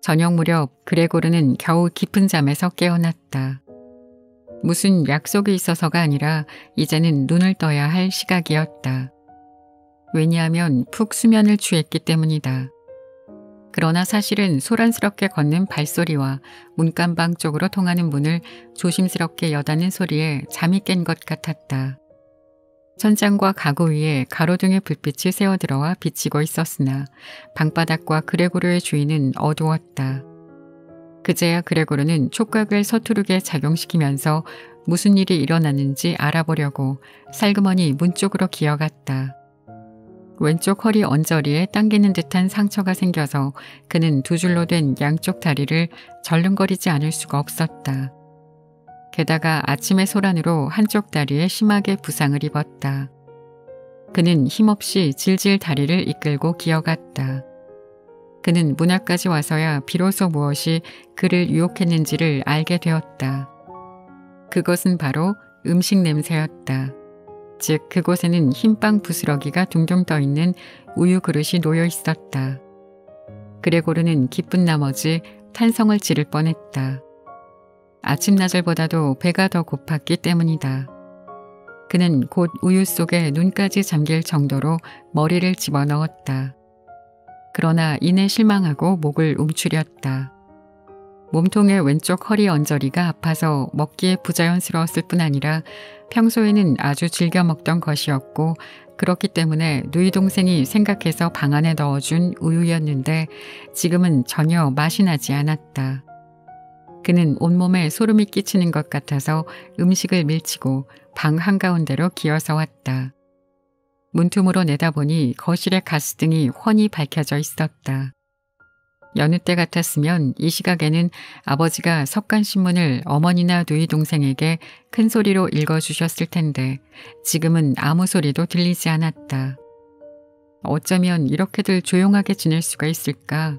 저녁 무렵 그레고르는 겨우 깊은 잠에서 깨어났다. 무슨 약속이 있어서가 아니라 이제는 눈을 떠야 할 시각이었다. 왜냐하면 푹 수면을 취했기 때문이다. 그러나 사실은 소란스럽게 걷는 발소리와 문간방 쪽으로 통하는 문을 조심스럽게 여닫는 소리에 잠이 깬 것 같았다. 천장과 가구 위에 가로등의 불빛이 새어들어와 비치고 있었으나 방바닥과 그레고르의 주위는 어두웠다. 그제야 그레고르는 촉각을 서투르게 작용시키면서 무슨 일이 일어났는지 알아보려고 살그머니 문 쪽으로 기어갔다. 왼쪽 허리 언저리에 당기는 듯한 상처가 생겨서 그는 두 줄로 된 양쪽 다리를 절름거리지 않을 수가 없었다. 게다가 아침의 소란으로 한쪽 다리에 심하게 부상을 입었다. 그는 힘없이 질질 다리를 이끌고 기어갔다. 그는 문 앞까지 와서야 비로소 무엇이 그를 유혹했는지를 알게 되었다. 그것은 바로 음식 냄새였다. 즉 그곳에는 흰빵 부스러기가 둥둥 떠있는 우유 그릇이 놓여 있었다. 그레고르는 기쁜 나머지 탄성을 지를 뻔했다. 아침나절보다도 배가 더 고팠기 때문이다. 그는 곧 우유 속에 눈까지 잠길 정도로 머리를 집어넣었다. 그러나 이내 실망하고 목을 움츠렸다. 몸통의 왼쪽 허리 언저리가 아파서 먹기에 부자연스러웠을 뿐 아니라 평소에는 아주 즐겨 먹던 것이었고 그렇기 때문에 누이 동생이 생각해서 방 안에 넣어준 우유였는데 지금은 전혀 맛이 나지 않았다. 그는 온몸에 소름이 끼치는 것 같아서 음식을 밀치고 방 한가운데로 기어서 왔다. 문틈으로 내다보니 거실의 가스등이 훤히 밝혀져 있었다. 여느 때 같았으면 이 시각에는 아버지가 석간신문을 어머니나 누이 동생에게 큰 소리로 읽어주셨을 텐데 지금은 아무 소리도 들리지 않았다. 어쩌면 이렇게들 조용하게 지낼 수가 있을까?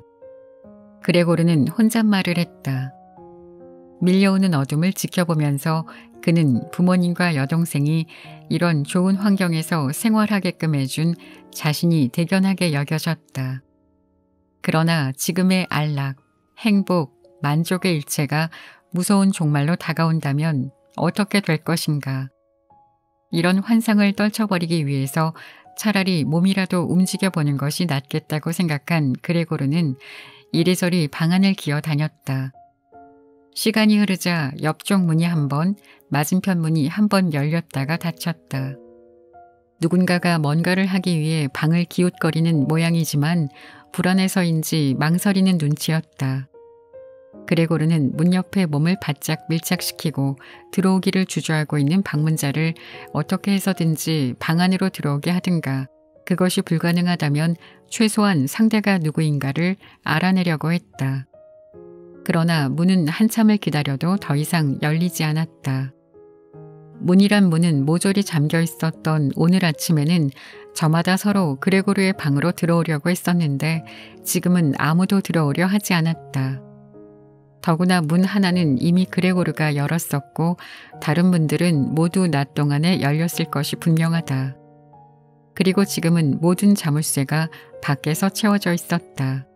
그레고르는 혼잣말을 했다. 밀려오는 어둠을 지켜보면서 그는 부모님과 여동생이 이런 좋은 환경에서 생활하게끔 해준 자신이 대견하게 여겨졌다. 그러나 지금의 안락, 행복, 만족의 일체가 무서운 종말로 다가온다면 어떻게 될 것인가. 이런 환상을 떨쳐버리기 위해서 차라리 몸이라도 움직여보는 것이 낫겠다고 생각한 그레고르는 이리저리 방 안을 기어 다녔다. 시간이 흐르자 옆쪽 문이 한 번, 맞은편 문이 한 번 열렸다가 닫혔다. 누군가가 뭔가를 하기 위해 방을 기웃거리는 모양이지만 불안해서인지 망설이는 눈치였다. 그레고르는 문 옆에 몸을 바짝 밀착시키고 들어오기를 주저하고 있는 방문자를 어떻게 해서든지 방 안으로 들어오게 하든가 그것이 불가능하다면 최소한 상대가 누구인가를 알아내려고 했다. 그러나 문은 한참을 기다려도 더 이상 열리지 않았다. 문이란 문은 모조리 잠겨 있었던 오늘 아침에는 저마다 서로 그레고르의 방으로 들어오려고 했었는데 지금은 아무도 들어오려 하지 않았다. 더구나 문 하나는 이미 그레고르가 열었었고 다른 문들은 모두 낮 동안에 열렸을 것이 분명하다. 그리고 지금은 모든 자물쇠가 밖에서 채워져 있었다.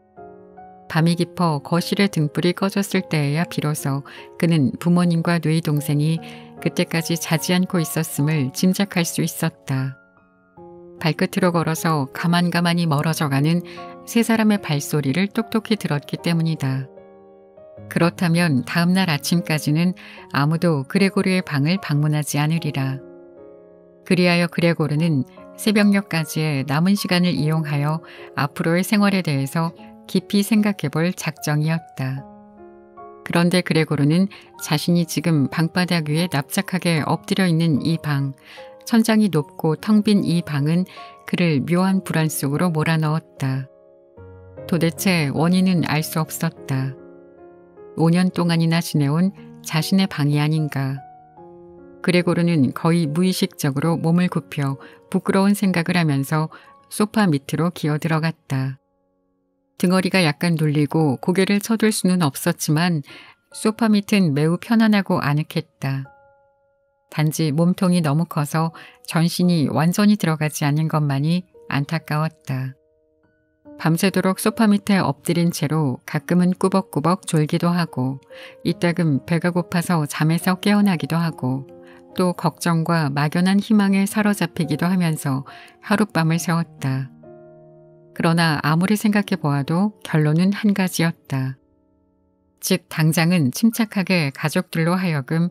밤이 깊어 거실의 등불이 꺼졌을 때에야 비로소 그는 부모님과 누이 동생이 그때까지 자지 않고 있었음을 짐작할 수 있었다. 발끝으로 걸어서 가만가만히 멀어져가는 세 사람의 발소리를 똑똑히 들었기 때문이다. 그렇다면 다음날 아침까지는 아무도 그레고르의 방을 방문하지 않으리라. 그리하여 그레고르는 새벽녘까지의 남은 시간을 이용하여 앞으로의 생활에 대해서 깊이 생각해 볼 작정이었다. 그런데 그레고르는 자신이 지금 방바닥 위에 납작하게 엎드려 있는 이 방, 천장이 높고 텅 빈 이 방은 그를 묘한 불안 속으로 몰아넣었다. 도대체 원인은 알 수 없었다. 5년 동안이나 지내온 자신의 방이 아닌가. 그레고르는 거의 무의식적으로 몸을 굽혀 부끄러운 생각을 하면서 소파 밑으로 기어 들어갔다. 등허리가 약간 눌리고 고개를 쳐들 수는 없었지만 소파 밑은 매우 편안하고 아늑했다. 단지 몸통이 너무 커서 전신이 완전히 들어가지 않는 것만이 안타까웠다. 밤새도록 소파 밑에 엎드린 채로 가끔은 꾸벅꾸벅 졸기도 하고 이따금 배가 고파서 잠에서 깨어나기도 하고 또 걱정과 막연한 희망에 사로잡히기도 하면서 하룻밤을 새웠다. 그러나 아무리 생각해 보아도 결론은 한 가지였다. 즉 당장은 침착하게 가족들로 하여금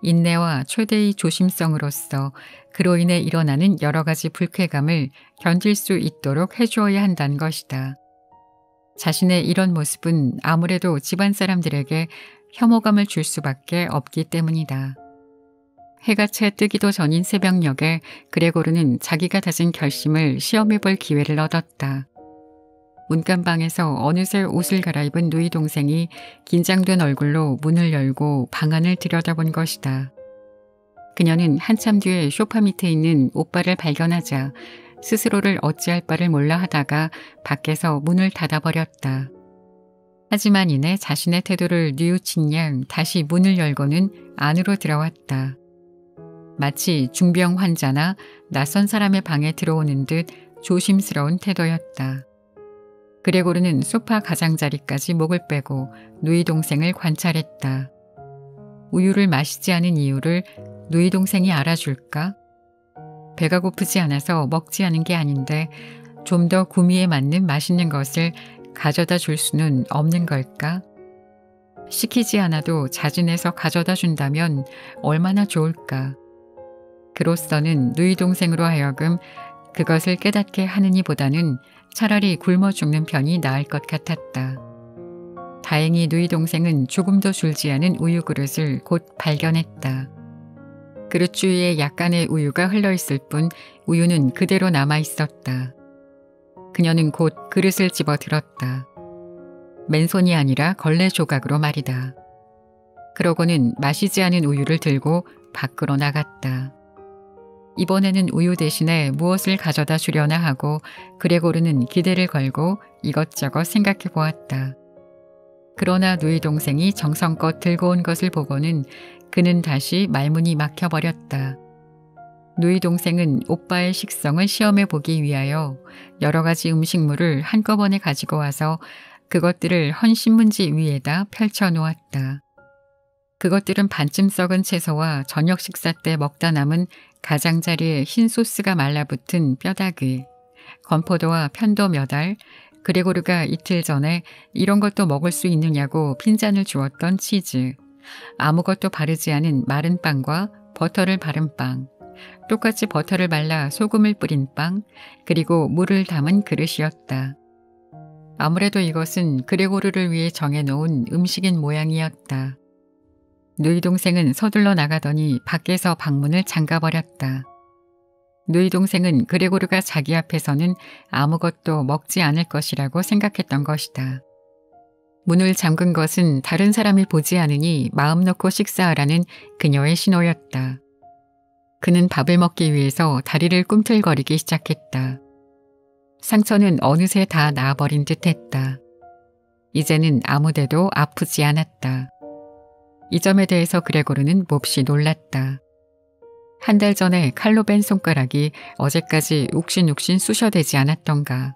인내와 최대의 조심성으로서 그로 인해 일어나는 여러 가지 불쾌감을 견딜 수 있도록 해주어야 한다는 것이다. 자신의 이런 모습은 아무래도 집안 사람들에게 혐오감을 줄 수밖에 없기 때문이다. 해가 채 뜨기도 전인 새벽녘에 그레고르는 자기가 다진 결심을 시험해 볼 기회를 얻었다. 문간방에서 어느새 옷을 갈아입은 누이 동생이 긴장된 얼굴로 문을 열고 방 안을 들여다본 것이다. 그녀는 한참 뒤에 소파 밑에 있는 오빠를 발견하자 스스로를 어찌할 바를 몰라 하다가 밖에서 문을 닫아버렸다. 하지만 이내 자신의 태도를 뉘우친 양 다시 문을 열고는 안으로 들어왔다. 마치 중병 환자나 낯선 사람의 방에 들어오는 듯 조심스러운 태도였다. 그레고르는 소파 가장자리까지 목을 빼고 누이 동생을 관찰했다. 우유를 마시지 않은 이유를 누이 동생이 알아줄까? 배가 고프지 않아서 먹지 않은 게 아닌데 좀 더 구미에 맞는 맛있는 것을 가져다 줄 수는 없는 걸까? 시키지 않아도 자진해서 가져다 준다면 얼마나 좋을까? 그로서는 누이 동생으로 하여금 그것을 깨닫게 하느니보다는 차라리 굶어 죽는 편이 나을 것 같았다. 다행히 누이 동생은 조금도 줄지 않은 우유 그릇을 곧 발견했다. 그릇 주위에 약간의 우유가 흘러있을 뿐 우유는 그대로 남아있었다. 그녀는 곧 그릇을 집어 들었다. 맨손이 아니라 걸레 조각으로 말이다. 그러고는 마시지 않은 우유를 들고 밖으로 나갔다. 이번에는 우유 대신에 무엇을 가져다 주려나 하고 그레고르는 기대를 걸고 이것저것 생각해 보았다. 그러나 누이 동생이 정성껏 들고 온 것을 보고는 그는 다시 말문이 막혀버렸다. 누이 동생은 오빠의 식성을 시험해 보기 위하여 여러 가지 음식물을 한꺼번에 가지고 와서 그것들을 헌 신문지 위에다 펼쳐 놓았다. 그것들은 반쯤 썩은 채소와 저녁 식사 때 먹다 남은 가장자리에 흰 소스가 말라붙은 뼈다귀, 건포도와 편도 몇 알, 그레고르가 이틀 전에 이런 것도 먹을 수 있느냐고 핀잔을 주었던 치즈, 아무것도 바르지 않은 마른 빵과 버터를 바른 빵, 똑같이 버터를 발라 소금을 뿌린 빵, 그리고 물을 담은 그릇이었다. 아무래도 이것은 그레고르를 위해 정해놓은 음식인 모양이었다. 누이 동생은 서둘러 나가더니 밖에서 방문을 잠가버렸다. 누이 동생은 그레고르가 자기 앞에서는 아무것도 먹지 않을 것이라고 생각했던 것이다. 문을 잠근 것은 다른 사람이 보지 않으니 마음 놓고 식사하라는 그녀의 신호였다. 그는 밥을 먹기 위해서 다리를 꿈틀거리기 시작했다. 상처는 어느새 다 나아버린 듯했다. 이제는 아무데도 아프지 않았다. 이 점에 대해서 그레고르는 몹시 놀랐다. 한 달 전에 칼로 벤 손가락이 어제까지 욱신욱신 쑤셔대지 않았던가.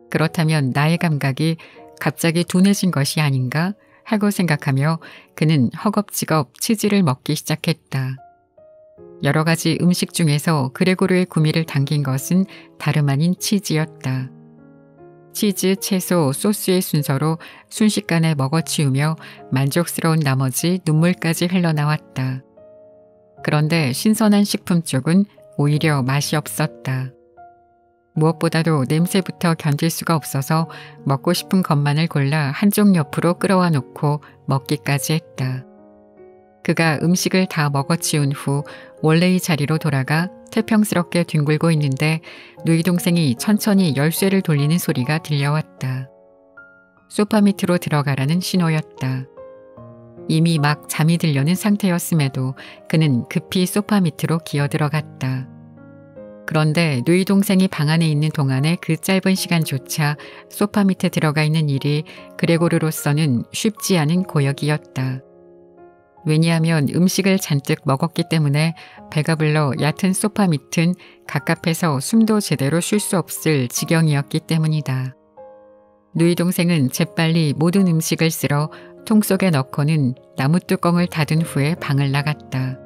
그렇다면 나의 감각이 갑자기 둔해진 것이 아닌가 하고 생각하며 그는 허겁지겁 치즈를 먹기 시작했다. 여러 가지 음식 중에서 그레고르의 구미를 당긴 것은 다름 아닌 치즈였다. 치즈, 채소, 소스의 순서로 순식간에 먹어치우며 만족스러운 나머지 눈물까지 흘러나왔다. 그런데 신선한 식품 쪽은 오히려 맛이 없었다. 무엇보다도 냄새부터 견딜 수가 없어서 먹고 싶은 것만을 골라 한쪽 옆으로 끌어와 놓고 먹기까지 했다. 그가 음식을 다 먹어치운 후 원래의 자리로 돌아가 태평스럽게 뒹굴고 있는데 누이 동생이 천천히 열쇠를 돌리는 소리가 들려왔다. 소파 밑으로 들어가라는 신호였다. 이미 막 잠이 들려는 상태였음에도 그는 급히 소파 밑으로 기어들어갔다. 그런데 누이 동생이 방 안에 있는 동안의 그 짧은 시간조차 소파 밑에 들어가 있는 일이 그레고르로서는 쉽지 않은 고역이었다. 왜냐하면 음식을 잔뜩 먹었기 때문에 배가 불러 얕은 소파 밑은 갑갑해서 숨도 제대로 쉴 수 없을 지경이었기 때문이다. 누이 동생은 재빨리 모든 음식을 쓸어 통 속에 넣고는 나무 뚜껑을 닫은 후에 방을 나갔다.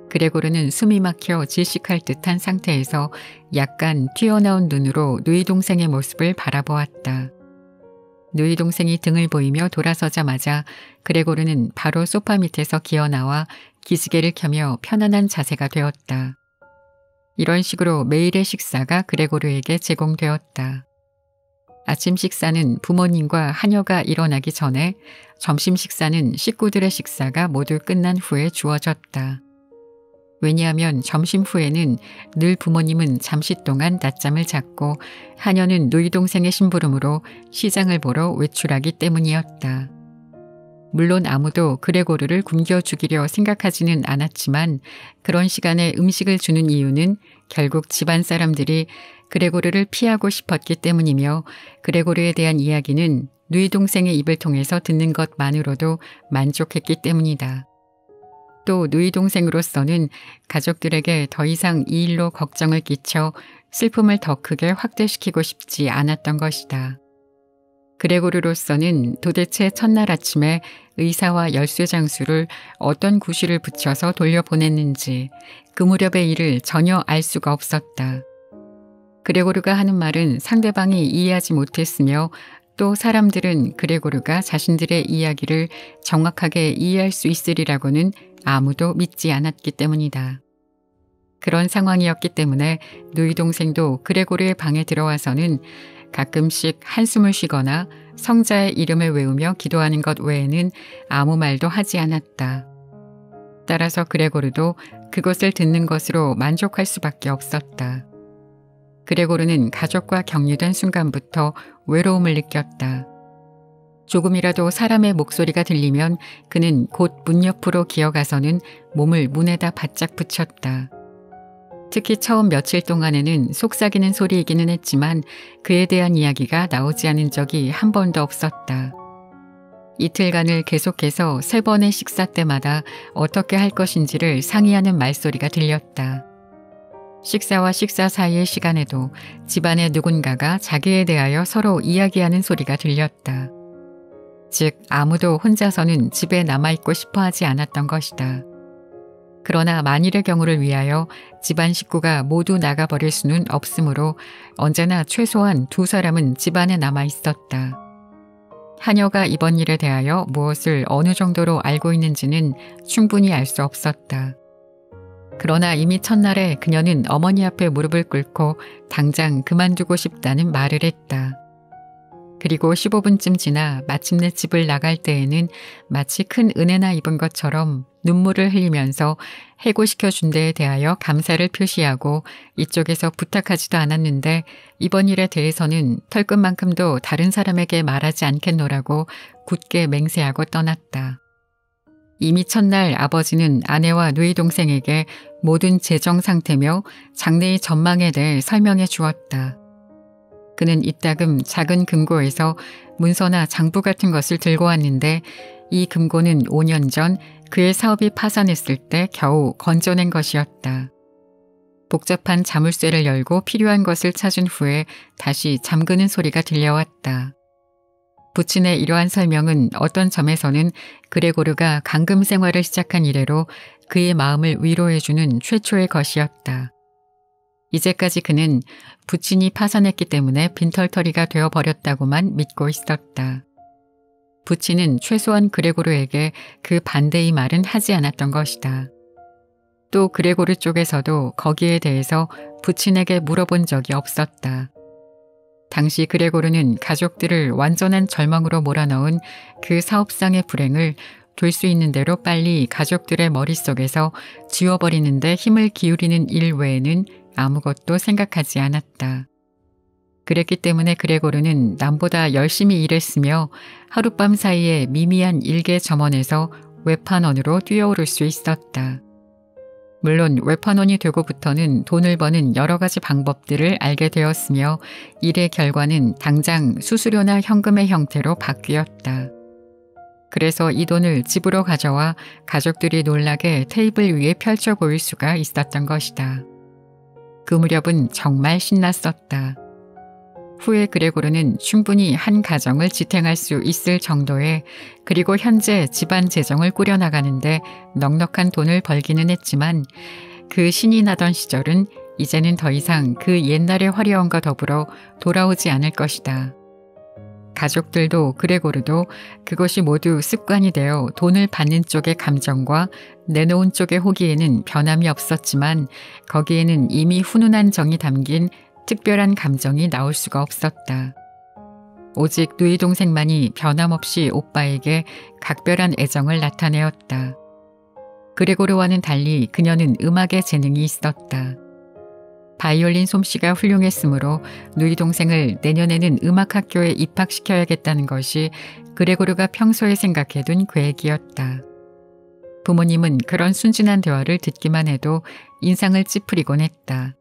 그레고르는 숨이 막혀 질식할 듯한 상태에서 약간 튀어나온 눈으로 누이 동생의 모습을 바라보았다. 누이 동생이 등을 보이며 돌아서자마자 그레고르는 바로 소파 밑에서 기어나와 기지개를 켜며 편안한 자세가 되었다. 이런 식으로 매일의 식사가 그레고르에게 제공되었다. 아침 식사는 부모님과 하녀가 일어나기 전에, 점심 식사는 식구들의 식사가 모두 끝난 후에 주어졌다. 왜냐하면 점심 후에는 늘 부모님은 잠시 동안 낮잠을 잤고 하녀는 누이 동생의 심부름으로 시장을 보러 외출하기 때문이었다. 물론 아무도 그레고르를 굶겨 죽이려 생각하지는 않았지만 그런 시간에 음식을 주는 이유는 결국 집안 사람들이 그레고르를 피하고 싶었기 때문이며 그레고르에 대한 이야기는 누이 동생의 입을 통해서 듣는 것만으로도 만족했기 때문이다. 또 누이 동생으로서는 가족들에게 더 이상 이 일로 걱정을 끼쳐 슬픔을 더 크게 확대시키고 싶지 않았던 것이다. 그레고르로서는 도대체 첫날 아침에 의사와 열쇠장수를 어떤 구실을 붙여서 돌려보냈는지 그 무렵의 일을 전혀 알 수가 없었다. 그레고르가 하는 말은 상대방이 이해하지 못했으며 또 사람들은 그레고르가 자신들의 이야기를 정확하게 이해할 수 있으리라고는 아무도 믿지 않았기 때문이다. 그런 상황이었기 때문에 누이 동생도 그레고르의 방에 들어와서는 가끔씩 한숨을 쉬거나 성자의 이름을 외우며 기도하는 것 외에는 아무 말도 하지 않았다. 따라서 그레고르도 그것을 듣는 것으로 만족할 수밖에 없었다. 그레고르는 가족과 격리된 순간부터 외로움을 느꼈다. 조금이라도 사람의 목소리가 들리면 그는 곧 문 옆으로 기어가서는 몸을 문에다 바짝 붙였다. 특히 처음 며칠 동안에는 속삭이는 소리이기는 했지만 그에 대한 이야기가 나오지 않은 적이 한 번도 없었다. 이틀간을 계속해서 3번의 식사 때마다 어떻게 할 것인지를 상의하는 말소리가 들렸다. 식사와 식사 사이의 시간에도 집안의 누군가가 자기에 대하여 서로 이야기하는 소리가 들렸다. 즉 아무도 혼자서는 집에 남아있고 싶어 하지 않았던 것이다. 그러나 만일의 경우를 위하여 집안 식구가 모두 나가버릴 수는 없으므로 언제나 최소한 2사람은 집안에 남아 있었다. 하녀가 이번 일에 대하여 무엇을 어느 정도로 알고 있는지는 충분히 알 수 없었다. 그러나 이미 첫날에 그녀는 어머니 앞에 무릎을 꿇고 당장 그만두고 싶다는 말을 했다. 그리고 15분쯤 지나 마침내 집을 나갈 때에는 마치 큰 은혜나 입은 것처럼 눈물을 흘리면서 해고시켜준 데에 대하여 감사를 표시하고 이쪽에서 부탁하지도 않았는데 이번 일에 대해서는 털끝만큼도 다른 사람에게 말하지 않겠노라고 굳게 맹세하고 떠났다. 이미 첫날 아버지는 아내와 누이 동생에게 모든 재정 상태며 장래의 전망에 대해 설명해 주었다. 그는 이따금 작은 금고에서 문서나 장부 같은 것을 들고 왔는데 이 금고는 5년 전 그의 사업이 파산했을 때 겨우 건져낸 것이었다. 복잡한 자물쇠를 열고 필요한 것을 찾은 후에 다시 잠그는 소리가 들려왔다. 부친의 이러한 설명은 어떤 점에서는 그레고르가 강금 생활을 시작한 이래로 그의 마음을 위로해주는 최초의 것이었다. 이제까지 그는 부친이 파산했기 때문에 빈털터리가 되어버렸다고만 믿고 있었다. 부친은 최소한 그레고르에게 그 반대의 말은 하지 않았던 것이다. 또 그레고르 쪽에서도 거기에 대해서 부친에게 물어본 적이 없었다. 당시 그레고르는 가족들을 완전한 절망으로 몰아넣은 그 사업상의 불행을 될 수 있는 대로 빨리 가족들의 머릿속에서 지워버리는 데 힘을 기울이는 일 외에는 아무것도 생각하지 않았다. 그랬기 때문에 그레고르는 남보다 열심히 일했으며 하룻밤 사이에 미미한 일개 점원에서 외판원으로 뛰어오를 수 있었다. 물론 외판원이 되고부터는 돈을 버는 여러 가지 방법들을 알게 되었으며 일의 결과는 당장 수수료나 현금의 형태로 바뀌었다. 그래서 이 돈을 집으로 가져와 가족들이 놀라게 테이블 위에 펼쳐 보일 수가 있었던 것이다. 그 무렵은 정말 신났었다. 후에 그레고르는 충분히 한 가정을 지탱할 수 있을 정도의, 그리고 현재 집안 재정을 꾸려나가는데 넉넉한 돈을 벌기는 했지만 그 신이 나던 시절은 이제는 더 이상 그 옛날의 화려함과 더불어 돌아오지 않을 것이다. 가족들도 그레고르도 그것이 모두 습관이 되어 돈을 받는 쪽의 감정과 내놓은 쪽의 호기에는 변함이 없었지만 거기에는 이미 훈훈한 정이 담긴 특별한 감정이 나올 수가 없었다. 오직 누이 동생만이 변함없이 오빠에게 각별한 애정을 나타내었다. 그레고르와는 달리 그녀는 음악에 재능이 있었다. 바이올린 솜씨가 훌륭했으므로 누이 동생을 내년에는 음악학교에 입학시켜야겠다는 것이 그레고르가 평소에 생각해둔 계획이었다. 부모님은 그런 순진한 대화를 듣기만 해도 인상을 찌푸리곤 했다.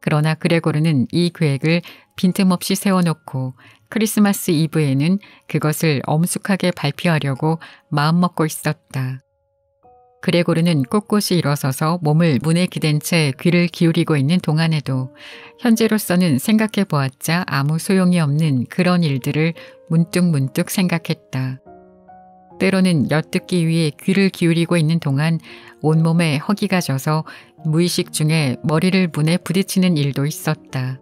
그러나 그레고르는 이 계획을 빈틈없이 세워놓고 크리스마스 이브에는 그것을 엄숙하게 발표하려고 마음먹고 있었다. 그레고르는 꼿꼿이 일어서서 몸을 문에 기댄 채 귀를 기울이고 있는 동안에도 현재로서는 생각해 보았자 아무 소용이 없는 그런 일들을 문득문득 생각했다. 때로는 엿듣기 위해 귀를 기울이고 있는 동안 온몸에 허기가 져서 무의식 중에 머리를 문에 부딪히는 일도 있었다.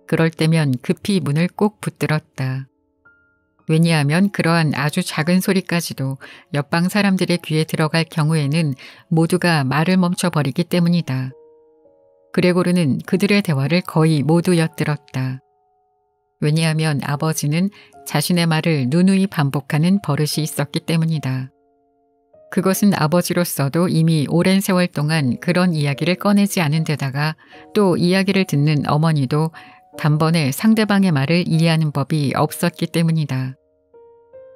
그럴 때면 급히 문을 꼭 붙들었다. 왜냐하면 그러한 아주 작은 소리까지도 옆방 사람들의 귀에 들어갈 경우에는 모두가 말을 멈춰버리기 때문이다. 그레고르는 그들의 대화를 거의 모두 엿들었다. 왜냐하면 아버지는 자신의 말을 누누이 반복하는 버릇이 있었기 때문이다. 그것은 아버지로서도 이미 오랜 세월 동안 그런 이야기를 꺼내지 않은 데다가 또 이야기를 듣는 어머니도 단번에 상대방의 말을 이해하는 법이 없었기 때문이다.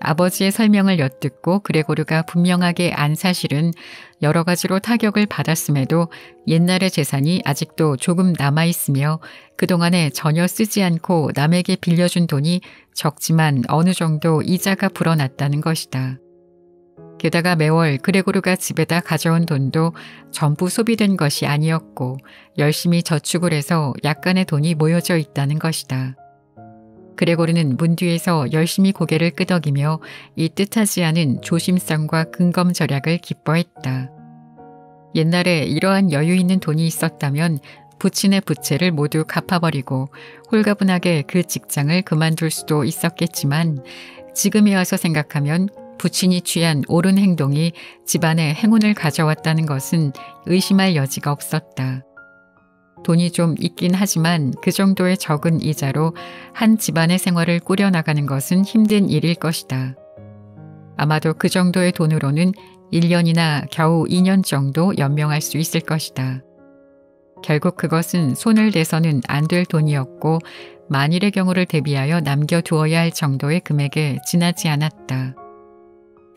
아버지의 설명을 엿듣고 그레고르가 분명하게 안 사실은 여러 가지로 타격을 받았음에도 옛날의 재산이 아직도 조금 남아있으며 그동안에 전혀 쓰지 않고 남에게 빌려준 돈이 적지만 어느 정도 이자가 불어났다는 것이다. 게다가 매월 그레고르가 집에다 가져온 돈도 전부 소비된 것이 아니었고 열심히 저축을 해서 약간의 돈이 모여져 있다는 것이다. 그레고르는 문 뒤에서 열심히 고개를 끄덕이며 이 뜻하지 않은 조심성과 근검절약을 기뻐했다. 옛날에 이러한 여유 있는 돈이 있었다면 부친의 부채를 모두 갚아버리고 홀가분하게 그 직장을 그만둘 수도 있었겠지만 지금에 와서 생각하면 부친이 취한 옳은 행동이 집안에 행운을 가져왔다는 것은 의심할 여지가 없었다. 돈이 좀 있긴 하지만 그 정도의 적은 이자로 한 집안의 생활을 꾸려나가는 것은 힘든 일일 것이다. 아마도 그 정도의 돈으로는 1년이나 겨우 2년 정도 연명할 수 있을 것이다. 결국 그것은 손을 대서는 안 될 돈이었고 만일의 경우를 대비하여 남겨두어야 할 정도의 금액에 지나지 않았다.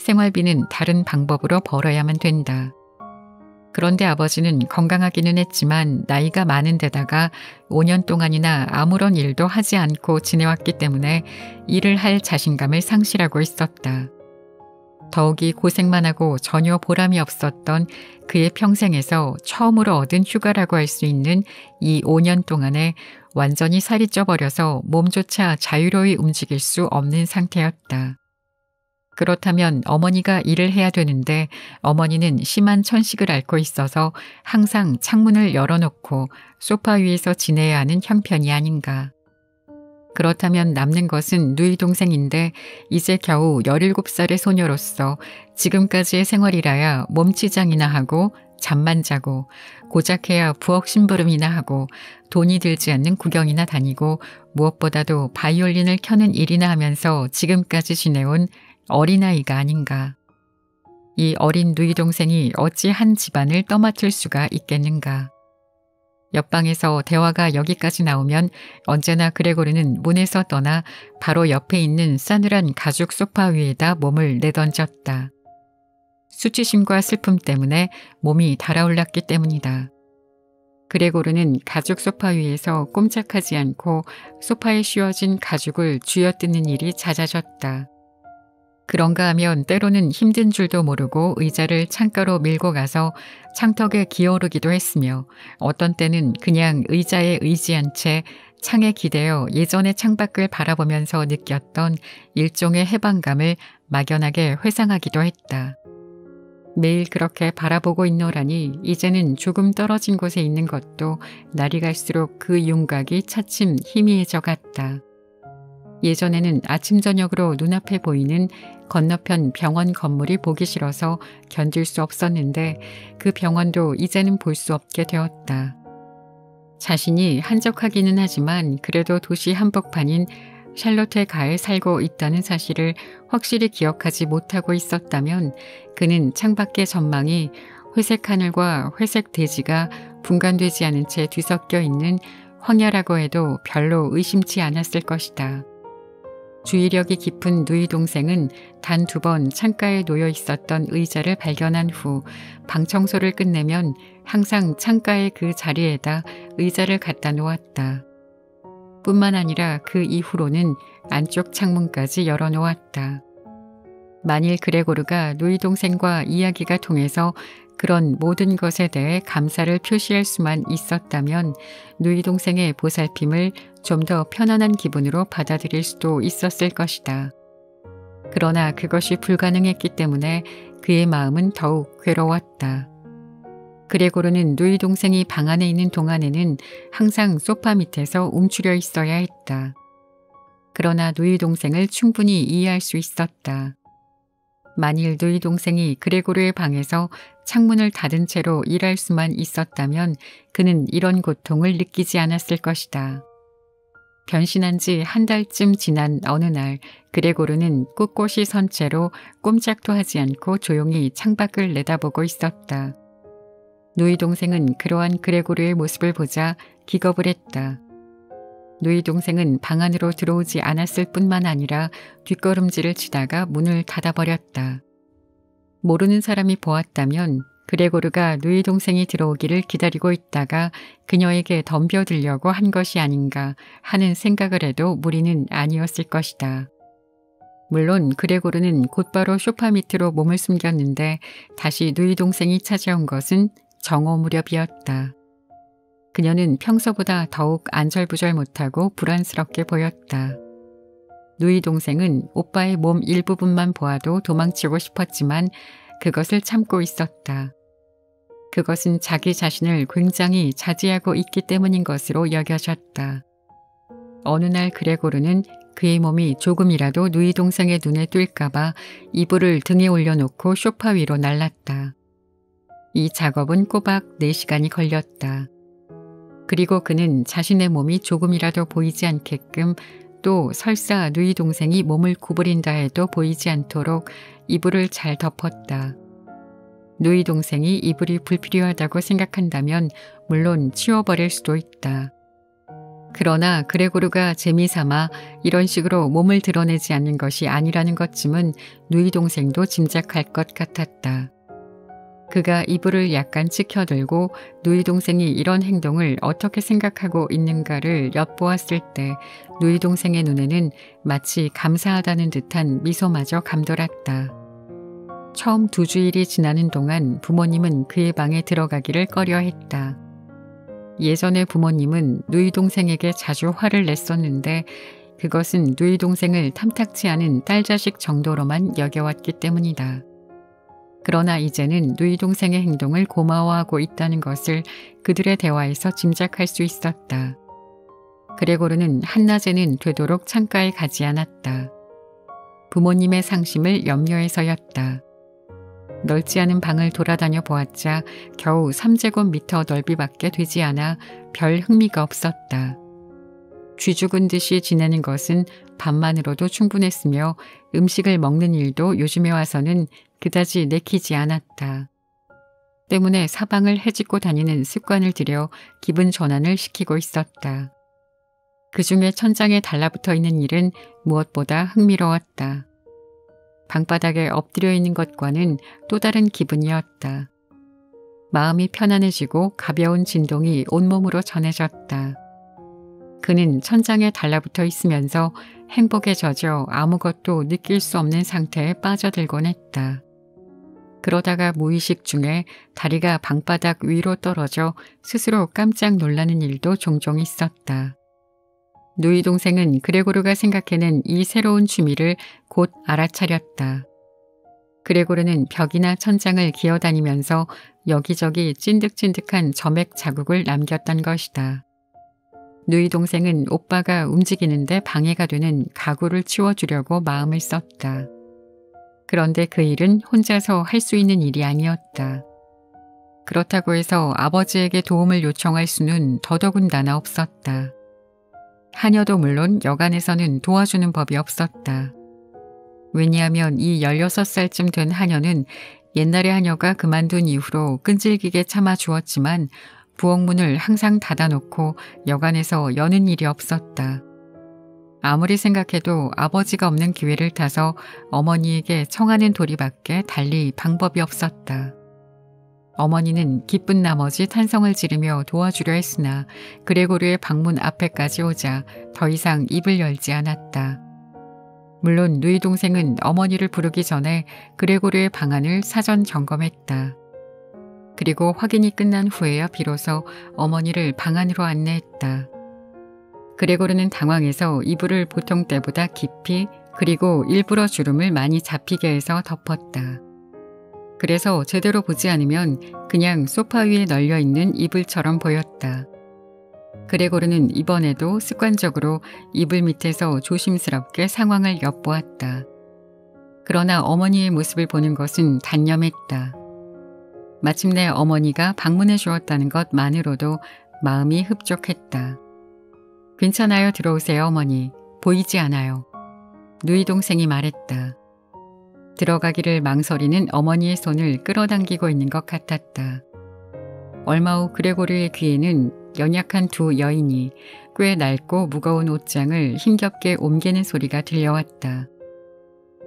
생활비는 다른 방법으로 벌어야만 된다. 그런데 아버지는 건강하기는 했지만 나이가 많은 데다가 5년 동안이나 아무런 일도 하지 않고 지내왔기 때문에 일을 할 자신감을 상실하고 있었다. 더욱이 고생만 하고 전혀 보람이 없었던 그의 평생에서 처음으로 얻은 휴가라고 할 수 있는 이 5년 동안에 완전히 살이 쪄버려서 몸조차 자유로이 움직일 수 없는 상태였다. 그렇다면 어머니가 일을 해야 되는데 어머니는 심한 천식을 앓고 있어서 항상 창문을 열어놓고 소파 위에서 지내야 하는 형편이 아닌가. 그렇다면 남는 것은 누이 동생인데 이제 겨우 17살의 소녀로서 지금까지의 생활이라야 몸치장이나 하고 잠만 자고 고작해야 부엌 심부름이나 하고 돈이 들지 않는 구경이나 다니고 무엇보다도 바이올린을 켜는 일이나 하면서 지금까지 지내온 어린아이가 아닌가. 이 어린 누이 동생이 어찌 한 집안을 떠맡을 수가 있겠는가. 옆방에서 대화가 여기까지 나오면 언제나 그레고르는 문에서 떠나 바로 옆에 있는 싸늘한 가죽 소파 위에다 몸을 내던졌다. 수치심과 슬픔 때문에 몸이 달아올랐기 때문이다. 그레고르는 가죽 소파 위에서 꼼짝하지 않고 소파에 씌워진 가죽을 쥐어뜯는 일이 잦아졌다. 그런가 하면 때로는 힘든 줄도 모르고 의자를 창가로 밀고 가서 창턱에 기어오르기도 했으며 어떤 때는 그냥 의자에 의지한 채 창에 기대어 예전의 창밖을 바라보면서 느꼈던 일종의 해방감을 막연하게 회상하기도 했다. 매일 그렇게 바라보고 있노라니 이제는 조금 떨어진 곳에 있는 것도 날이 갈수록 그 윤곽이 차츰 희미해져 갔다. 예전에는 아침 저녁으로 눈앞에 보이는 건너편 병원 건물이 보기 싫어서 견딜 수 없었는데 그 병원도 이제는 볼 수 없게 되었다. 자신이 한적하기는 하지만 그래도 도시 한복판인 샬롯테가에 살고 있다는 사실을 확실히 기억하지 못하고 있었다면 그는 창밖의 전망이 회색 하늘과 회색 대지가 분간되지 않은 채 뒤섞여 있는 황야라고 해도 별로 의심치 않았을 것이다. 주의력이 깊은 누이 동생은 단 2번 창가에 놓여 있었던 의자를 발견한 후 방 청소를 끝내면 항상 창가의 그 자리에다 의자를 갖다 놓았다. 뿐만 아니라 그 이후로는 안쪽 창문까지 열어놓았다. 만일 그레고르가 누이 동생과 이야기가 통해서 그런 모든 것에 대해 감사를 표시할 수만 있었다면 누이 동생의 보살핌을 좀 더 편안한 기분으로 받아들일 수도 있었을 것이다. 그러나 그것이 불가능했기 때문에 그의 마음은 더욱 괴로웠다. 그레고르는 누이 동생이 방 안에 있는 동안에는 항상 소파 밑에서 움츠려 있어야 했다. 그러나 누이 동생을 충분히 이해할 수 있었다. 만일 누이 동생이 그레고르의 방에서 창문을 닫은 채로 일할 수만 있었다면 그는 이런 고통을 느끼지 않았을 것이다. 변신한 지 1달쯤 지난 어느 날 그레고르는 꿋꿋이 선 채로 꼼짝도 하지 않고 조용히 창밖을 내다보고 있었다. 누이 동생은 그러한 그레고르의 모습을 보자 기겁을 했다. 누이 동생은 방 안으로 들어오지 않았을 뿐만 아니라 뒷걸음질을 치다가 문을 닫아버렸다. 모르는 사람이 보았다면 그레고르가 누이 동생이 들어오기를 기다리고 있다가 그녀에게 덤벼들려고 한 것이 아닌가 하는 생각을 해도 무리는 아니었을 것이다. 물론 그레고르는 곧바로 소파 밑으로 몸을 숨겼는데 다시 누이 동생이 찾아온 것은 정오 무렵이었다. 그녀는 평소보다 더욱 안절부절 못하고 불안스럽게 보였다. 누이 동생은 오빠의 몸 일부분만 보아도 도망치고 싶었지만 그것을 참고 있었다. 그것은 자기 자신을 굉장히 자제하고 있기 때문인 것으로 여겨졌다. 어느 날 그레고르는 그의 몸이 조금이라도 누이 동생의 눈에 띌까봐 이불을 등에 올려놓고 소파 위로 날랐다. 이 작업은 꼬박 4시간이 걸렸다. 그리고 그는 자신의 몸이 조금이라도 보이지 않게끔 또 설사 누이 동생이 몸을 구부린다 해도 보이지 않도록 이불을 잘 덮었다. 누이 동생이 이불이 불필요하다고 생각한다면 물론 치워버릴 수도 있다. 그러나 그레고르가 재미삼아 이런 식으로 몸을 드러내지 않는 것이 아니라는 것쯤은 누이 동생도 짐작할 것 같았다. 그가 이불을 약간 치켜들고 누이 동생이 이런 행동을 어떻게 생각하고 있는가를 엿보았을 때 누이 동생의 눈에는 마치 감사하다는 듯한 미소마저 감돌았다. 처음 2주일이 지나는 동안 부모님은 그의 방에 들어가기를 꺼려했다. 예전에 부모님은 누이 동생에게 자주 화를 냈었는데 그것은 누이 동생을 탐탁치 않은 딸 자식 정도로만 여겨왔기 때문이다. 그러나 이제는 누이 동생의 행동을 고마워하고 있다는 것을 그들의 대화에서 짐작할 수 있었다. 그레고르는 한낮에는 되도록 창가에 가지 않았다. 부모님의 상심을 염려해서였다. 넓지 않은 방을 돌아다녀 보았자 겨우 3제곱미터 넓이밖에 되지 않아 별 흥미가 없었다. 쥐 죽은 듯이 지내는 것은 밥만으로도 충분했으며 음식을 먹는 일도 요즘에 와서는 그다지 내키지 않았다. 때문에 사방을 헤집고 다니는 습관을 들여 기분 전환을 시키고 있었다. 그중에 천장에 달라붙어 있는 일은 무엇보다 흥미로웠다. 방바닥에 엎드려 있는 것과는 또 다른 기분이었다. 마음이 편안해지고 가벼운 진동이 온몸으로 전해졌다. 그는 천장에 달라붙어 있으면서 행복에 젖어 아무것도 느낄 수 없는 상태에 빠져들곤 했다. 그러다가 무의식 중에 다리가 방바닥 위로 떨어져 스스로 깜짝 놀라는 일도 종종 있었다. 누이 동생은 그레고르가 생각해낸 이 새로운 취미를 곧 알아차렸다. 그레고르는 벽이나 천장을 기어다니면서 여기저기 찐득찐득한 점액 자국을 남겼던 것이다. 누이 동생은 오빠가 움직이는데 방해가 되는 가구를 치워주려고 마음을 썼다. 그런데 그 일은 혼자서 할 수 있는 일이 아니었다. 그렇다고 해서 아버지에게 도움을 요청할 수는 더더군다나 없었다. 하녀도 물론 여간에서는 도와주는 법이 없었다. 왜냐하면 이 16살쯤 된 하녀는 옛날에 하녀가 그만둔 이후로 끈질기게 참아주었지만 부엌문을 항상 닫아놓고 여간에서 여는 일이 없었다. 아무리 생각해도 아버지가 없는 기회를 타서 어머니에게 청하는 도리밖에 달리 방법이 없었다. 어머니는 기쁜 나머지 탄성을 지르며 도와주려 했으나 그레고르의 방문 앞에까지 오자 더 이상 입을 열지 않았다. 물론 누이 동생은 어머니를 부르기 전에 그레고르의 방안을 사전 점검했다. 그리고 확인이 끝난 후에야 비로소 어머니를 방 안으로 안내했다. 그레고르는 당황해서 이불을 보통 때보다 깊이 그리고 일부러 주름을 많이 잡히게 해서 덮었다. 그래서 제대로 보지 않으면 그냥 소파 위에 널려있는 이불처럼 보였다. 그레고르는 이번에도 습관적으로 이불 밑에서 조심스럽게 상황을 엿보았다. 그러나 어머니의 모습을 보는 것은 단념했다. 마침내 어머니가 방문해 주었다는 것만으로도 마음이 흡족했다. 괜찮아요. 들어오세요, 어머니. 보이지 않아요. 누이 동생이 말했다. 들어가기를 망설이는 어머니의 손을 끌어당기고 있는 것 같았다. 얼마 후 그레고르의 귀에는 연약한 두 여인이 꽤 낡고 무거운 옷장을 힘겹게 옮기는 소리가 들려왔다.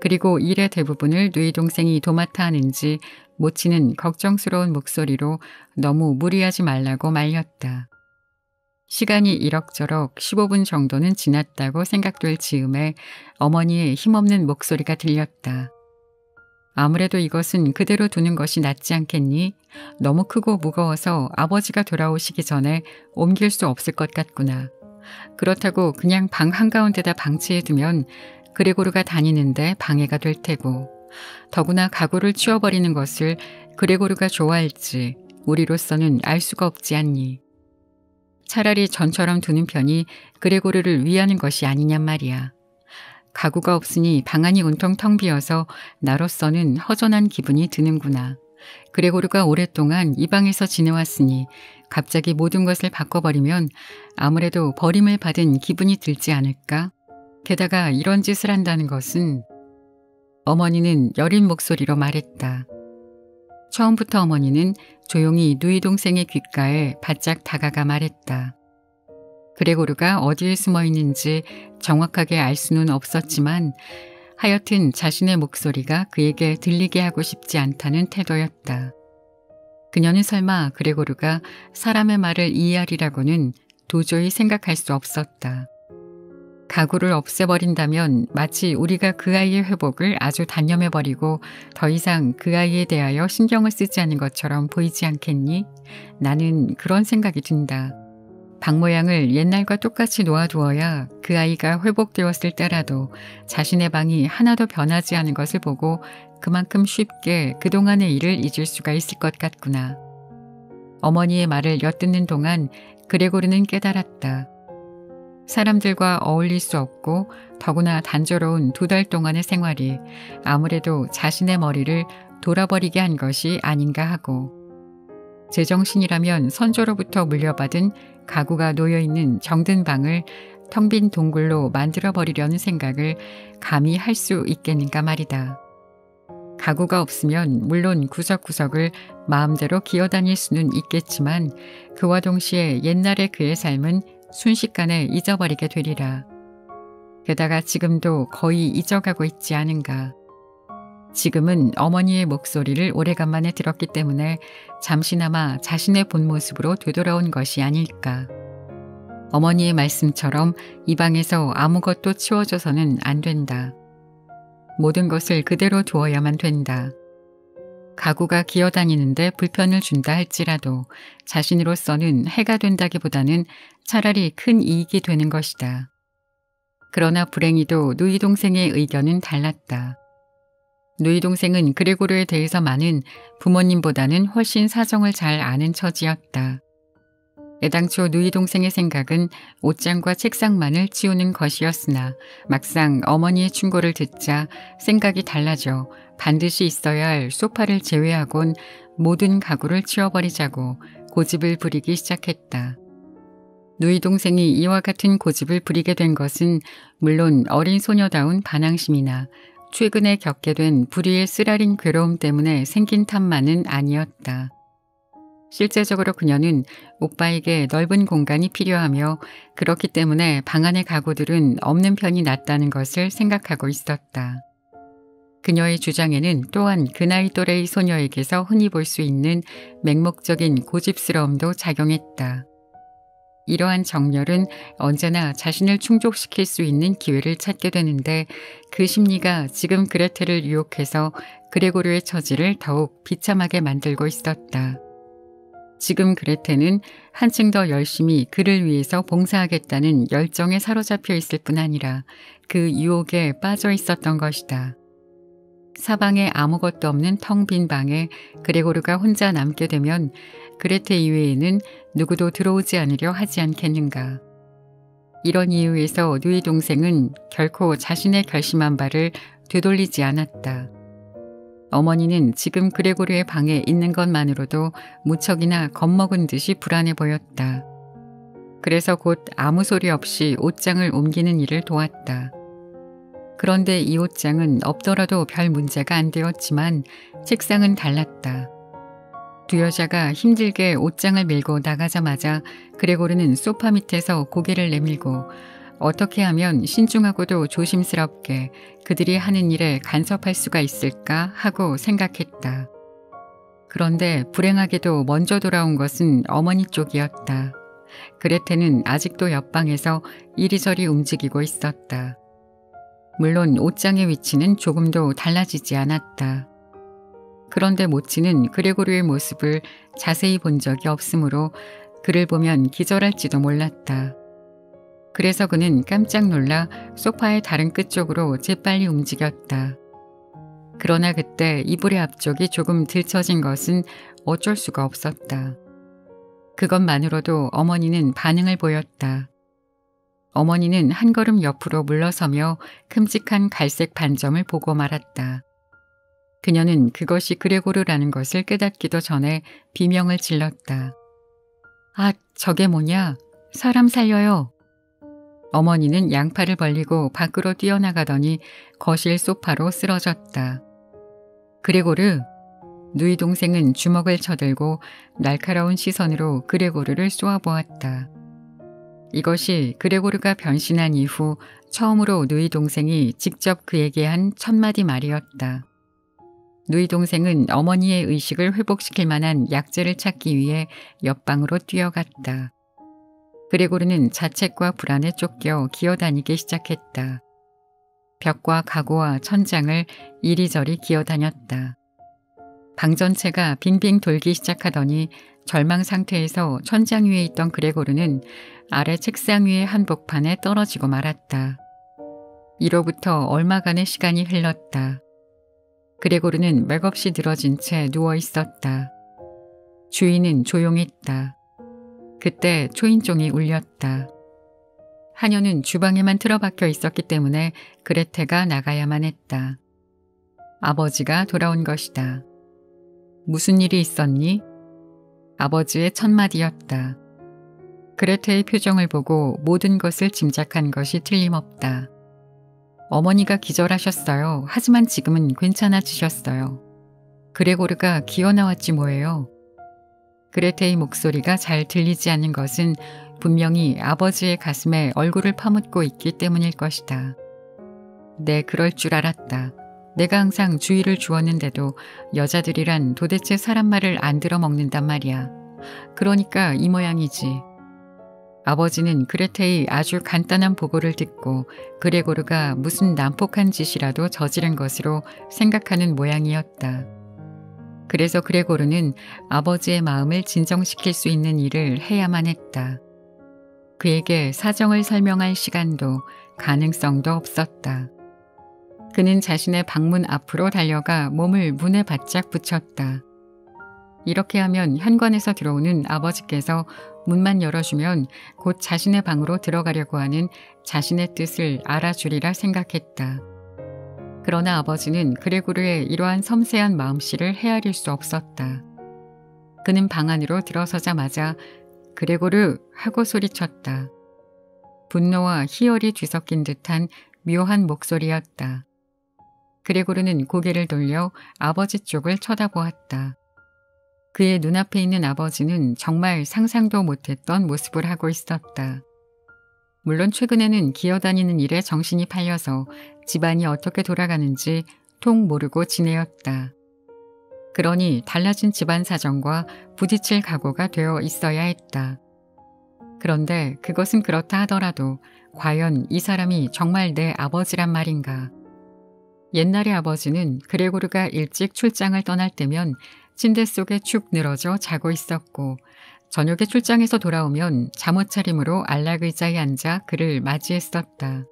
그리고 일의 대부분을 누이 동생이 도맡아 하는지 모치는 걱정스러운 목소리로 너무 무리하지 말라고 말렸다. 시간이 이럭저럭 15분 정도는 지났다고 생각될 즈음에 어머니의 힘없는 목소리가 들렸다. 아무래도 이것은 그대로 두는 것이 낫지 않겠니? 너무 크고 무거워서 아버지가 돌아오시기 전에 옮길 수 없을 것 같구나. 그렇다고 그냥 방 한가운데다 방치해두면 그레고르가 다니는데 방해가 될 테고, 더구나 가구를 치워버리는 것을 그레고르가 좋아할지 우리로서는 알 수가 없지 않니? 차라리 전처럼 두는 편이 그레고르를 위하는 것이 아니냔 말이야. 가구가 없으니 방안이 온통 텅 비어서 나로서는 허전한 기분이 드는구나. 그레고르가 오랫동안 이 방에서 지내왔으니 갑자기 모든 것을 바꿔버리면 아무래도 버림을 받은 기분이 들지 않을까? 게다가 이런 짓을 한다는 것은 어머니는 여린 목소리로 말했다. 처음부터 어머니는 조용히 누이 동생의 귓가에 바짝 다가가 말했다. 그레고르가 어디에 숨어 있는지 정확하게 알 수는 없었지만 하여튼 자신의 목소리가 그에게 들리게 하고 싶지 않다는 태도였다. 그녀는 설마 그레고르가 사람의 말을 이해하리라고는 도저히 생각할 수 없었다. 가구를 없애버린다면 마치 우리가 그 아이의 회복을 아주 단념해버리고 더 이상 그 아이에 대하여 신경을 쓰지 않는 것처럼 보이지 않겠니? 나는 그런 생각이 든다. 방 모양을 옛날과 똑같이 놓아두어야 그 아이가 회복되었을 때라도 자신의 방이 하나도 변하지 않은 것을 보고 그만큼 쉽게 그동안의 일을 잊을 수가 있을 것 같구나. 어머니의 말을 엿듣는 동안 그레고르는 깨달았다. 사람들과 어울릴 수 없고 더구나 단조로운 2달 동안의 생활이 아무래도 자신의 머리를 돌아버리게 한 것이 아닌가 하고, 제정신이라면 선조로부터 물려받은 가구가 놓여있는 정든 방을 텅 빈 동굴로 만들어버리려는 생각을 감히 할 수 있겠는가 말이다. 가구가 없으면 물론 구석구석을 마음대로 기어다닐 수는 있겠지만 그와 동시에 옛날의 그의 삶은 순식간에 잊어버리게 되리라. 게다가 지금도 거의 잊어가고 있지 않은가. 지금은 어머니의 목소리를 오래간만에 들었기 때문에 잠시나마 자신의 본 모습으로 되돌아온 것이 아닐까. 어머니의 말씀처럼 이 방에서 아무것도 치워줘서는 안 된다. 모든 것을 그대로 두어야만 된다. 가구가 기어다니는데 불편을 준다 할지라도 자신으로서는 해가 된다기보다는 차라리 큰 이익이 되는 것이다. 그러나 불행히도 누이 동생의 의견은 달랐다. 누이 동생은 그레고르에 대해서만은 부모님보다는 훨씬 사정을 잘 아는 처지였다. 애당초 누이 동생의 생각은 옷장과 책상만을 치우는 것이었으나 막상 어머니의 충고를 듣자 생각이 달라져 반드시 있어야 할 소파를 제외하곤 모든 가구를 치워버리자고 고집을 부리기 시작했다. 누이 동생이 이와 같은 고집을 부리게 된 것은 물론 어린 소녀다운 반항심이나 최근에 겪게 된 불의의 쓰라린 괴로움 때문에 생긴 탓만은 아니었다. 실제적으로 그녀는 오빠에게 넓은 공간이 필요하며 그렇기 때문에 방 안의 가구들은 없는 편이 낫다는 것을 생각하고 있었다. 그녀의 주장에는 또한 그 나이 또래의 소녀에게서 흔히 볼 수 있는 맹목적인 고집스러움도 작용했다. 이러한 정열은 언제나 자신을 충족시킬 수 있는 기회를 찾게 되는데 그 심리가 지금 그레텔을 유혹해서 그레고르의 처지를 더욱 비참하게 만들고 있었다. 지금 그레텔은 한층 더 열심히 그를 위해서 봉사하겠다는 열정에 사로잡혀 있을 뿐 아니라 그 유혹에 빠져 있었던 것이다. 사방에 아무것도 없는 텅 빈 방에 그레고르가 혼자 남게 되면 그레테 이외에는 누구도 들어오지 않으려 하지 않겠는가. 이런 이유에서 누이 동생은 결코 자신의 결심한 바를 되돌리지 않았다. 어머니는 지금 그레고르의 방에 있는 것만으로도 무척이나 겁먹은 듯이 불안해 보였다. 그래서 곧 아무 소리 없이 옷장을 옮기는 일을 도왔다. 그런데 이 옷장은 없더라도 별 문제가 안 되었지만 책상은 달랐다. 두 여자가 힘들게 옷장을 밀고 나가자마자 그레고르는 소파 밑에서 고개를 내밀고 어떻게 하면 신중하고도 조심스럽게 그들이 하는 일에 간섭할 수가 있을까 하고 생각했다. 그런데 불행하게도 먼저 돌아온 것은 어머니 쪽이었다. 그레테는 아직도 옆방에서 이리저리 움직이고 있었다. 물론 옷장의 위치는 조금도 달라지지 않았다. 그런데 모치는 그레고르의 모습을 자세히 본 적이 없으므로 그를 보면 기절할지도 몰랐다. 그래서 그는 깜짝 놀라 소파의 다른 끝쪽으로 재빨리 움직였다. 그러나 그때 이불의 앞쪽이 조금 들쳐진 것은 어쩔 수가 없었다. 그것만으로도 어머니는 반응을 보였다. 어머니는 한 걸음 옆으로 물러서며 큼직한 갈색 반점을 보고 말았다. 그녀는 그것이 그레고르라는 것을 깨닫기도 전에 비명을 질렀다. 아, 저게 뭐냐? 사람 살려요. 어머니는 양팔을 벌리고 밖으로 뛰어나가더니 거실 소파로 쓰러졌다. 그레고르! 누이 동생은 주먹을 쳐들고 날카로운 시선으로 그레고르를 쏘아보았다. 이것이 그레고르가 변신한 이후 처음으로 누이 동생이 직접 그에게 한 첫마디 말이었다. 누이 동생은 어머니의 의식을 회복시킬 만한 약재를 찾기 위해 옆방으로 뛰어갔다. 그레고르는 자책과 불안에 쫓겨 기어다니기 시작했다. 벽과 가구와 천장을 이리저리 기어다녔다. 방 전체가 빙빙 돌기 시작하더니 절망 상태에서 천장 위에 있던 그레고르는 아래 책상 위의 한복판에 떨어지고 말았다. 이로부터 얼마간의 시간이 흘렀다. 그레고르는 맥없이 늘어진 채 누워 있었다. 주인은 조용했다. 그때 초인종이 울렸다. 하녀는 주방에만 틀어박혀 있었기 때문에 그레테가 나가야만 했다. 아버지가 돌아온 것이다. 무슨 일이 있었니? 아버지의 첫마디였다. 그레테의 표정을 보고 모든 것을 짐작한 것이 틀림없다. 어머니가 기절하셨어요. 하지만 지금은 괜찮아지셨어요. 그레고르가 기어나왔지 뭐예요. 그레테의 목소리가 잘 들리지 않는 것은 분명히 아버지의 가슴에 얼굴을 파묻고 있기 때문일 것이다. 네, 그럴 줄 알았다. 내가 항상 주의를 주었는데도 여자들이란 도대체 사람 말을 안 들어먹는단 말이야. 그러니까 이 모양이지. 아버지는 그레테의 아주 간단한 보고를 듣고 그레고르가 무슨 난폭한 짓이라도 저지른 것으로 생각하는 모양이었다. 그래서 그레고르는 아버지의 마음을 진정시킬 수 있는 일을 해야만 했다. 그에게 사정을 설명할 시간도 가능성도 없었다. 그는 자신의 방문 앞으로 달려가 몸을 문에 바짝 붙였다. 이렇게 하면 현관에서 들어오는 아버지께서 문만 열어주면 곧 자신의 방으로 들어가려고 하는 자신의 뜻을 알아주리라 생각했다. 그러나 아버지는 그레고르의 이러한 섬세한 마음씨를 헤아릴 수 없었다. 그는 방 안으로 들어서자마자 그레고르 하고 소리쳤다. 분노와 희열이 뒤섞인 듯한 묘한 목소리였다. 그레고르는 고개를 돌려 아버지 쪽을 쳐다보았다. 그의 눈앞에 있는 아버지는 정말 상상도 못했던 모습을 하고 있었다. 물론 최근에는 기어다니는 일에 정신이 팔려서 집안이 어떻게 돌아가는지 통 모르고 지내었다. 그러니 달라진 집안 사정과 부딪힐 각오가 되어 있어야 했다. 그런데 그것은 그렇다 하더라도 과연 이 사람이 정말 내 아버지란 말인가? 옛날의 아버지는 그레고르가 일찍 출장을 떠날 때면 침대 속에 축 늘어져 자고 있었고 저녁에 출장에서 돌아오면 잠옷차림으로 안락의자에 앉아 그를 맞이했었다.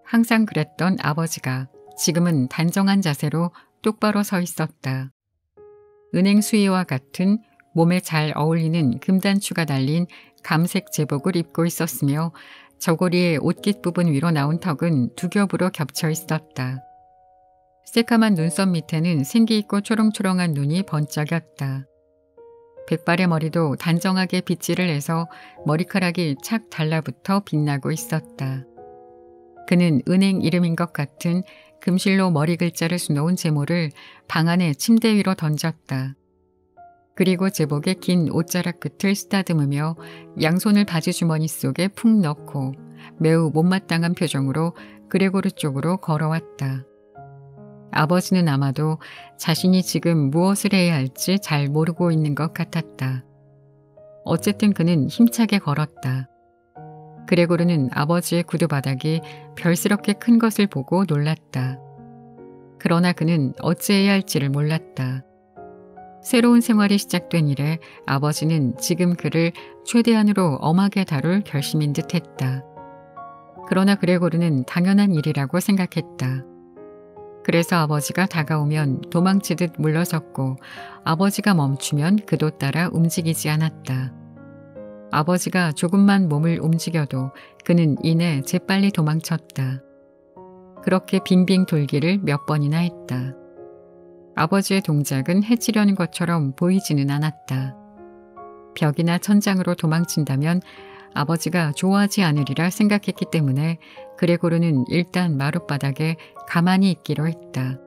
항상 그랬던 아버지가 지금은 단정한 자세로 똑바로 서 있었다. 은행 수의와 같은 몸에 잘 어울리는 금단추가 달린 감색 제복을 입고 있었으며 저고리의 옷깃 부분 위로 나온 턱은 두 겹으로 겹쳐 있었다. 새까만 눈썹 밑에는 생기 있고 초롱초롱한 눈이 번쩍였다. 백발의 머리도 단정하게 빗질을 해서 머리카락이 착 달라붙어 빛나고 있었다. 그는 은행 이름인 것 같은 금실로 머리 글자를 수놓은 제모를 방 안의 침대 위로 던졌다. 그리고 제복의 긴 옷자락 끝을 쓰다듬으며 양손을 바지 주머니 속에 푹 넣고 매우 못마땅한 표정으로 그레고르 쪽으로 걸어왔다. 아버지는 아마도 자신이 지금 무엇을 해야 할지 잘 모르고 있는 것 같았다. 어쨌든 그는 힘차게 걸었다. 그레고르는 아버지의 구두바닥이 별스럽게 큰 것을 보고 놀랐다. 그러나 그는 어찌해야 할지를 몰랐다. 새로운 생활이 시작된 이래 아버지는 지금 그를 최대한으로 엄하게 다룰 결심인 듯했다. 그러나 그레고르는 당연한 일이라고 생각했다. 그래서 아버지가 다가오면 도망치듯 물러섰고 아버지가 멈추면 그도 따라 움직이지 않았다. 아버지가 조금만 몸을 움직여도 그는 이내 재빨리 도망쳤다. 그렇게 빙빙 돌기를 몇 번이나 했다. 아버지의 동작은 해치려는 것처럼 보이지는 않았다. 벽이나 천장으로 도망친다면 아버지가 좋아하지 않으리라 생각했기 때문에 그레고르는 일단 마룻바닥에 가만히 있기로 했다.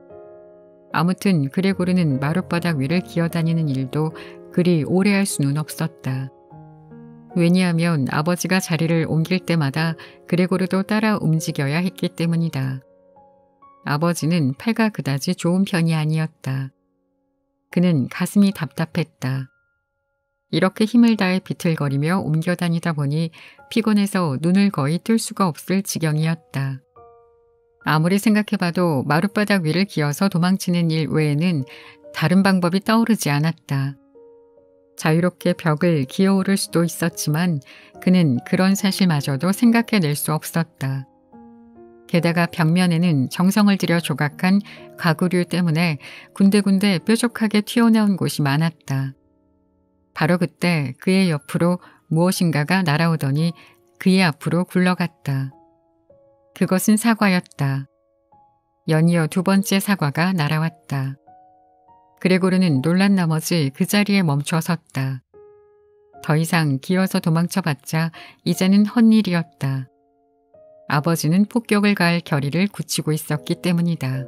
아무튼 그레고르는 마룻바닥 위를 기어다니는 일도 그리 오래 할 수는 없었다. 왜냐하면 아버지가 자리를 옮길 때마다 그레고르도 따라 움직여야 했기 때문이다. 아버지는 팔가 그다지 좋은 편이 아니었다. 그는 가슴이 답답했다. 이렇게 힘을 다해 비틀거리며 옮겨다니다 보니 피곤해서 눈을 거의 뜰 수가 없을 지경이었다. 아무리 생각해봐도 마룻바닥 위를 기어서 도망치는 일 외에는 다른 방법이 떠오르지 않았다. 자유롭게 벽을 기어오를 수도 있었지만 그는 그런 사실마저도 생각해낼 수 없었다. 게다가 벽면에는 정성을 들여 조각한 가구류 때문에 군데군데 뾰족하게 튀어나온 곳이 많았다. 바로 그때 그의 옆으로 무엇인가가 날아오더니 그의 앞으로 굴러갔다. 그것은 사과였다. 연이어 두 번째 사과가 날아왔다. 그레고르는 놀란 나머지 그 자리에 멈춰 섰다. 더 이상 기어서 도망쳐봤자 이제는 헛일이었다. 아버지는 폭격을 가할 결의를 굳히고 있었기 때문이다.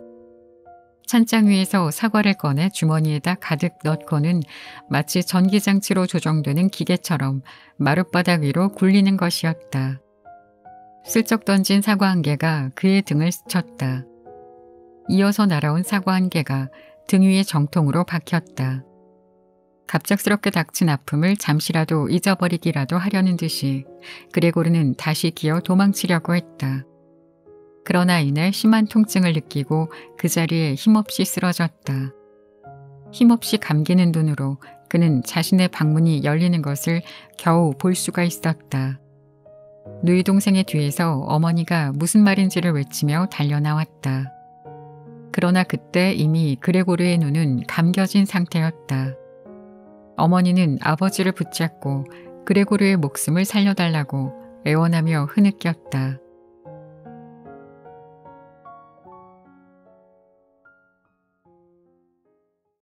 찬장 위에서 사과를 꺼내 주머니에다 가득 넣고는 마치 전기장치로 조정되는 기계처럼 마룻바닥 위로 굴리는 것이었다. 슬쩍 던진 사과 한 개가 그의 등을 스쳤다. 이어서 날아온 사과 한 개가 등 위에 정통으로 박혔다. 갑작스럽게 닥친 아픔을 잠시라도 잊어버리기라도 하려는 듯이 그레고르는 다시 기어 도망치려고 했다. 그러나 이내 심한 통증을 느끼고 그 자리에 힘없이 쓰러졌다. 힘없이 감기는 눈으로 그는 자신의 방문이 열리는 것을 겨우 볼 수가 있었다. 누이 동생의 뒤에서 어머니가 무슨 말인지를 외치며 달려나왔다. 그러나 그때 이미 그레고르의 눈은 감겨진 상태였다. 어머니는 아버지를 붙잡고 그레고르의 목숨을 살려달라고 애원하며 흐느꼈다.